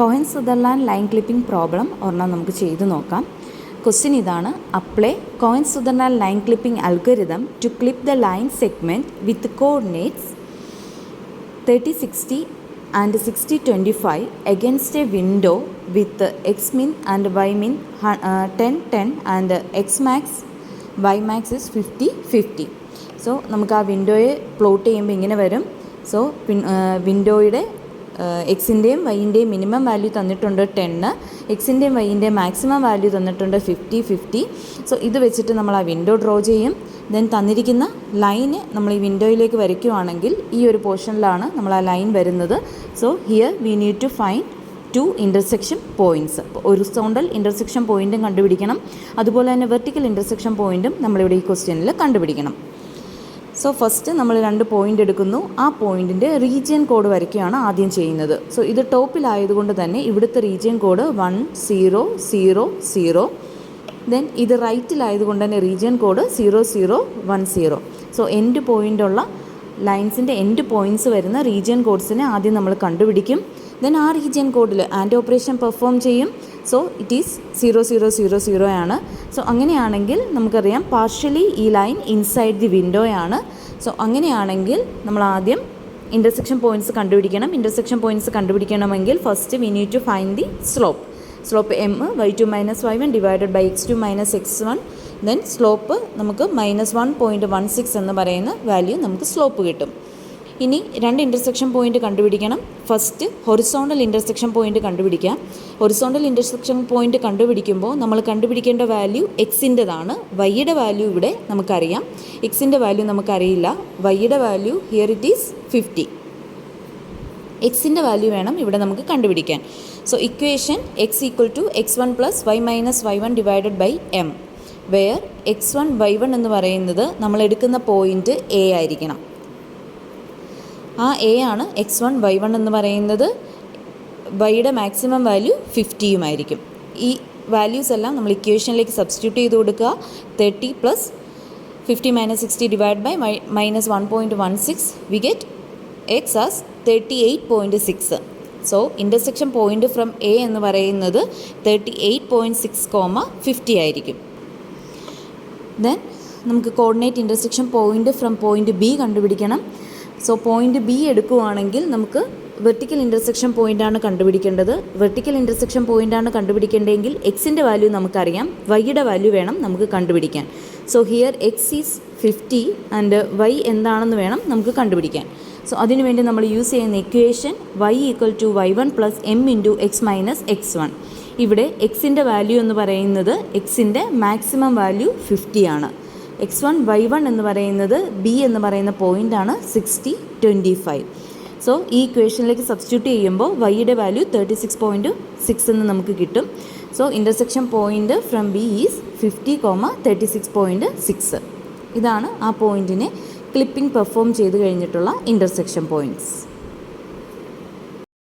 Cohen Sutherland line clipping problem ഒരെണ്ണം നമുക്ക് ചെയ്തു നോക്കാം. ക്വസ്റ്റ്യൻ ഇതാണ്: apply Cohen Sutherland line clipping algorithm to clip the line segment with coordinates 3060 and 6025 against a window with xmin and ymin 1010 and xmax ymax is 5050. So നമുക്ക് ആ വിൻഡോയെ plot ചെയ്യുമ്പോൾ ഇങ്ങനെ വരും. സോ വിൻഡോയുടെ എക്സിൻ്റെയും വൈൻ്റെയും മിനിമം വാല്യൂ തന്നിട്ടുണ്ട് 10, എക്സിൻ്റെയും വൈൻ്റെയും maximum value തന്നിട്ടുണ്ട് 50. So ഇത് വെച്ചിട്ട് നമ്മൾ ആ വിൻഡോ ഡ്രോ ചെയ്യും. ദെൻ തന്നിരിക്കുന്ന ലൈന് നമ്മൾ ഈ വിൻഡോയിലേക്ക് വരയ്ക്കുകയാണെങ്കിൽ ഈ ഒരു പോർഷനിലാണ് നമ്മൾ ആ ലൈൻ വരുന്നത്. So here we need to find 2 intersection points. Horizontal intersection പോയിൻറ്റും കണ്ടുപിടിക്കണം, അതുപോലെ തന്നെ വെർട്ടിക്കൽ ഇൻ്റർസെക്ഷൻ പോയിൻറ്റും നമ്മളിവിടെ ഈ ക്വസ്റ്റ്യനിൽ കണ്ടുപിടിക്കണം. സോ ഫസ്റ്റ് നമ്മൾ 2 പോയിൻ്റ് എടുക്കുന്നു. ആ പോയിൻറ്റിൻ്റെ റീജിയൻ കോഡ് വരയ്ക്കുകയാണ് ആദ്യം ചെയ്യുന്നത്. സോ ഇത് ടോപ്പിലായതുകൊണ്ട് തന്നെ ഇവിടുത്തെ റീജിയൻ കോഡ് 1000. ദെൻ ഇത് റൈറ്റിലായതുകൊണ്ട് തന്നെ റീജിയൻ കോഡ് 0010. സോ എൻഡ് പോയിൻ്റുള്ള ലൈൻസിൻ്റെ എൻഡ് പോയിൻറ്റ്സ് വരുന്ന റീജിയൻ കോഡ്സിനെ ആദ്യം നമ്മൾ കണ്ടുപിടിക്കും. ദെൻ ആ റീജിയൻ കോഡിൽ ആൻഡ് ഓപ്പറേഷൻ പെർഫോം ചെയ്യും. സോ ഇറ്റ് ഈസ് 0000 ആണ്. സോ അങ്ങനെയാണെങ്കിൽ നമുക്കറിയാം പാർഷ്യലി ഈ ലൈൻ ഇൻസൈഡ് ദി വിൻഡോയാണ്. സോ അങ്ങനെയാണെങ്കിൽ നമ്മൾ ആദ്യം ഇൻ്റർസെക്ഷൻ പോയിൻറ്റ്സ് കണ്ടുപിടിക്കണം. ഇൻ്റർസെക്ഷൻ പോയിൻറ്റ്സ് കണ്ടുപിടിക്കണമെങ്കിൽ first we need to find the slope m y2 - y1 divided by x2 - x1. Then slope നമുക്ക് -1.16 എന്ന് പറയുന്ന വാല്യൂ നമുക്ക് സ്ലോപ്പ് കിട്ടും. ഇനി 2 ഇൻ്റർസെക്ഷൻ പോയിൻ്റ് കണ്ടുപിടിക്കണം. ഫസ്റ്റ് ഹൊറിസോണ്ടൽ ഇൻ്റർസെക്ഷൻ പോയിൻ്റ് കണ്ടുപിടിക്കാം. ഹൊറിസോണ്ടൽ ഇൻ്റർസെക്ഷൻ പോയിൻ്റ് കണ്ടുപിടിക്കുമ്പോൾ നമ്മൾ കണ്ടുപിടിക്കേണ്ട വാല്യൂ എക്സിൻ്റെതാണ്. വൈയുടെ വാല്യൂ ഇവിടെ നമുക്കറിയാം, എക്സിൻ്റെ വാല്യൂ നമുക്കറിയില്ല. വൈയുടെ വാല്യൂ ഹിയർ ഇറ്റ് ഈസ് 50. എക്സിൻ്റെ വാല്യൂ വേണം ഇവിടെ നമുക്ക് കണ്ടുപിടിക്കാൻ. So equation x = x1 + y - y1 divided by m, where x1 y1 എന്ന് പറയുന്നത് നമ്മൾ എടുക്കുന്ന പോയിൻ്റ് എ ആയിരിക്കണം. ആ എ ആണ് x1 y1 എന്ന് പറയുന്നത്. വൈയുടെ മാക്സിമം വാല്യൂ 50 ഈ വാല്യൂസ് എല്ലാം നമ്മൾ ഇക്വേഷനിലേക്ക് സബ്സ്റ്റിറ്റ്യൂട്ട് ചെയ്ത് കൊടുക്കുക. 30 + 50 - 60 divide by -1.16 we get x as 38.6. So intersection point from A എന്ന് പറയുന്നത് 38.6, 50 ആയിരിക്കും. ദെൻ നമുക്ക് coordinate intersection point from point B കണ്ടുപിടിക്കണം. സോ പോയിൻ്റ് ബി എടുക്കുകയാണെങ്കിൽ നമുക്ക് വെർട്ടിക്കൽ ഇൻ്റർസെക്ഷൻ പോയിൻ്റാണ് കണ്ടുപിടിക്കേണ്ടത്. വെർട്ടിക്കൽ ഇൻ്റർസെക്ഷൻ പോയിൻ്റാണ് കണ്ടുപിടിക്കേണ്ടതെങ്കിൽ എക്സിൻ്റെ വാല്യൂ നമുക്കറിയാം, വൈയുടെ വാല്യൂ വേണം നമുക്ക് കണ്ടുപിടിക്കാൻ. So here x is 50 and y എന്താണെന്ന് വേണം നമുക്ക് കണ്ടുപിടിക്കാൻ. സോ അതിനുവേണ്ടി നമ്മൾ യൂസ് ചെയ്യുന്ന equation y = y1 + m × x - x1. ഇവിടെ എക്സിൻ്റെ വാല്യൂ എന്ന് പറയുന്നത് എക്സിൻ്റെ മാക്സിമം വാല്യൂ 50 ആണ്. x1 y1 എന്ന് പറയുന്നത് ബി എന്ന് പറയുന്ന പോയിൻ്റാണ് 60, 25. സോ ഈ ഇക്വേഷനിലേക്ക് സബ്സ്റ്റിറ്റ്യൂട്ട് ചെയ്യുമ്പോൾ വൈയുടെ വാല്യൂ 36.6 എന്ന് നമുക്ക് കിട്ടും. So intersection point from B is 50, 36.6. ഇതാണ് ആ പോയിൻറ്റിനെ ക്ലിപ്പിംഗ് പെർഫോം ചെയ്ത് കഴിഞ്ഞിട്ടുള്ള ഇൻ്റർസെക്ഷൻ പോയിൻറ്റ്സ്.